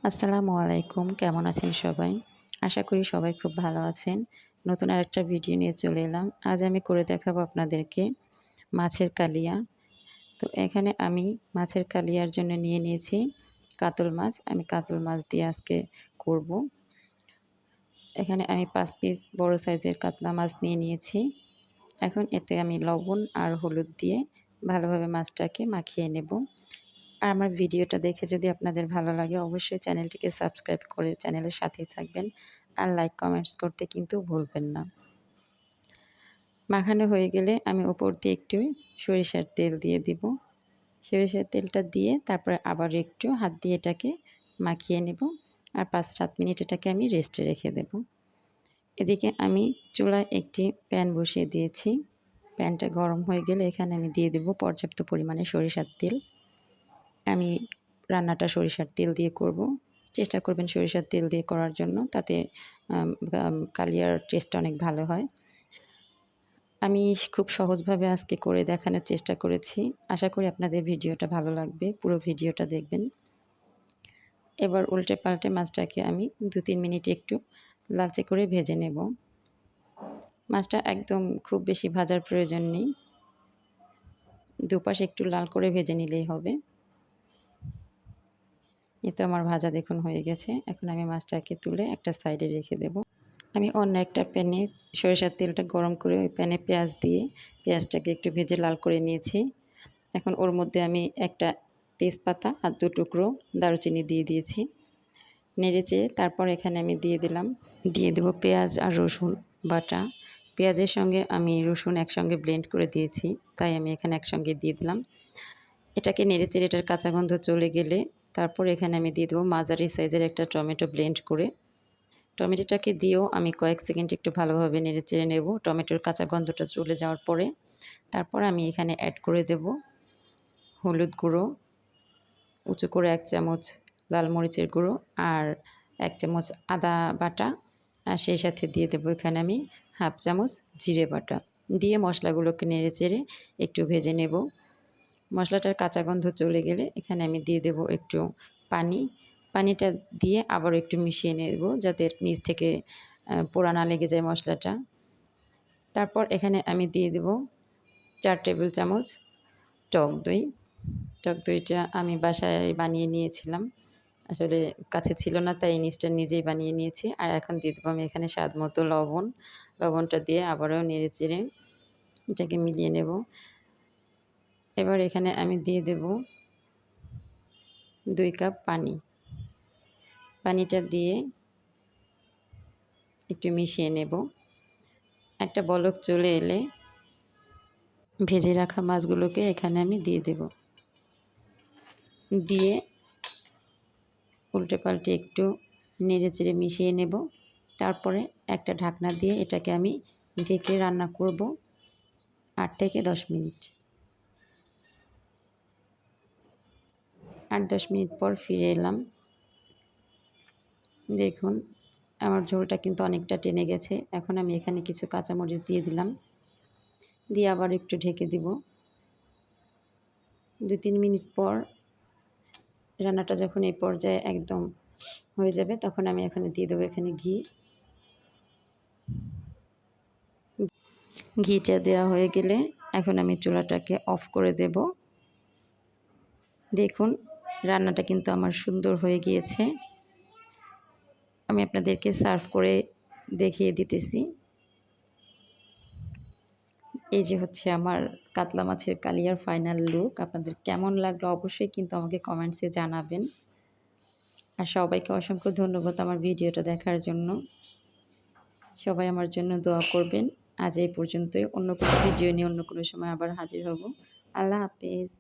আসসালামু আলাইকুম। কেমন আছেন সবাই? আশা করি সবাই খুব ভালো আছেন। নতুন আরেকটা ভিডিও নিয়ে চলে এলাম। আজ আমি করে দেখাবো আপনাদেরকে মাছের কালিয়া। তো এখানে আমি মাছের কালিয়ার জন্য নিয়ে নিয়েছি কাতল মাছ। আমি কাতল মাছ দিয়ে আজকে করব। এখানে আমি ৫ পিস বড় সাইজের কাতলা মাছ নিয়ে নিয়েছি। এখন এতে আমি লবণ আর হলুদ দিয়ে ভালোভাবে মাছটাকে মাখিয়ে নেব। আর আমার ভিডিওটা দেখে যদি আপনাদের ভালো লাগে অবশ্যই চ্যানেলটিকে সাবস্ক্রাইব করে চ্যানেলের সাথেই থাকবেন। আর লাইক কমেন্টস করতে কিন্তু ভুলবেন না। মাখানো হয়ে গেলে আমি উপর দিয়ে একটু সরিষার তেল দিয়ে দিব। সরিষার তেলটা দিয়ে তারপরে আবার একটু হাত দিয়ে এটাকে মাখিয়ে নেব। আর ৫-৭ মিনিট এটাকে আমি রেস্টে রেখে দেব। এদিকে আমি চুলায় একটি প্যান বসিয়ে দিয়েছি। প্যানটা গরম হয়ে গেলে এখানে আমি দিয়ে দেব পর্যাপ্ত পরিমাণে সরিষার তেল। আমি রান্নাটা সরিষার তেল দিয়ে করব। চেষ্টা করবেন সরিষার তেল দিয়ে করার জন্য, তাতে কালিয়ার টেস্টটা অনেক ভালো হয়। আমি খুব সহজভাবে আজকে করে দেখানোর চেষ্টা করেছি। আশা করি আপনাদের ভিডিওটা ভালো লাগবে। পুরো ভিডিওটা দেখবেন। এবার উল্টে পাল্টে মাছটাকে আমি ২-৩ মিনিট একটু লালচে করে ভেজে নেব। মাছটা একদম খুব বেশি ভাজার প্রয়োজন নেই। দুপাশ একটু লাল করে ভেজে নিলেই হবে। এই তো আমার ভাজা দেখুন হয়ে গেছে। এখন আমি মাছটাকে তুলে একটা সাইডে রেখে দেব। আমি অন্য একটা প্যানে সরিষার তেলটা গরম করে ওই প্যানে পেঁয়াজ দিয়ে পেঁয়াজটাকে একটু ভেজে লাল করে নিয়েছি। এখন ওর মধ্যে আমি একটা তেজপাতা আর ২ টুকরো দারুচিনি দিয়ে দিয়েছি। নেড়েচেড়ে তারপর এখানে আমি দিয়ে দেব পেঁয়াজ আর রসুন বাটা। পেঁয়াজের সঙ্গে আমি রসুন একসঙ্গে ব্লেন্ড করে দিয়েছি, তাই আমি এখানে একসঙ্গে দিয়ে দিলাম। এটাকে নেড়েচেড়ে এটার কাঁচা গন্ধ চলে গেলে তারপর এখানে আমি দিয়ে দেবো মাঝারি সাইজের একটা টমেটো ব্লেন্ড করে। টমেটোটাকে দিয়েও আমি কয়েক সেকেন্ড একটু ভালোভাবে নেড়েচেড়ে নেব টমেটোর কাঁচা গন্ধটা চলে যাওয়ার পরে। তারপর আমি এখানে অ্যাড করে দেব হলুদ গুঁড়ো, উঁচু করে ১ চামচ লাল মরিচের গুঁড়ো আর ১ চামচ আদা বাটা, আর সেই সাথে দিয়ে দেবো এখানে আমি 1/2 চামচ জিরে বাটা। দিয়ে মশলাগুলোকে নেড়েচেড়ে একটু ভেজে নেব। মশলাটার কাঁচা গন্ধ চলে গেলে এখানে আমি দিয়ে দেব একটু পানি। পানিটা দিয়ে আবারও একটু মিশিয়ে নেব যাতে নিচ থেকে পোড়া না লেগে যায় মশলাটা। তারপর এখানে আমি দিয়ে দেব ৪ টেবিল চামচ টক দই। টক দইটা আমি বাসায় বানিয়ে নিয়েছিলাম। আসলে কাছে ছিল না, তাই জিনিসটা নিজেই বানিয়ে নিয়েছি। আর এখন দিয়ে দেবো আমি এখানে স্বাদ মতো লবণ। লবণটা দিয়ে আবারও নেড়েচেড়ে এটাকে মিলিয়ে নেব। এবার এখানে আমি দিয়ে দেব ২ কাপ পানি। পানিটা দিয়ে একটু মিশিয়ে নেব। একটা বলক চলে এলে ভেজে রাখা মাছগুলোকে এখানে আমি দিয়ে দেব। দিয়ে উল্টে পাল্টে একটু নেড়েচেড়ে মিশিয়ে নেব। তারপরে একটা ঢাকনা দিয়ে এটাকে আমি ঢেকে রান্না করব ৮ থেকে ১০ মিনিট। ৮-১০ মিনিট পর ফিরে এলাম। দেখুন আমার ঝোলটা কিন্তু অনেকটা টেনে গেছে। এখন আমি এখানে কিছু কাঁচামরিচ দিয়ে দিলাম। দিয়ে আবার একটু ঢেকে দিব। ২-৩ মিনিট পর রান্নাটা যখন এই পর্যায়ে একদম হয়ে যাবে তখন আমি এখানে দিয়ে দেবো এখানে ঘি। ঘিটা দেওয়া হয়ে গেলে এখন আমি চুলাটাকে অফ করে দেব। দেখুন রান্নাটা কিন্তু আমার সুন্দর হয়ে গিয়েছে। আমি আপনাদেরকে সার্ভ করে দেখিয়ে দিতেছি। এই যে হচ্ছে আমার কাতলা মাছের কালিয়ার ফাইনাল লুক। আপনাদের কেমন লাগলো অবশ্যই কিন্তু আমাকে কমেন্টসে জানাবেন। আর সবাইকে অসংখ্য ধন্যবাদ আমার ভিডিওটা দেখার জন্য। সবাই আমার জন্য দোয়া করবেন। আজ এই পর্যন্তই। অন্য কোনো ভিডিও নিয়ে অন্য কোনো সময় আবার হাজির হব। আল্লাহ হাফেজ।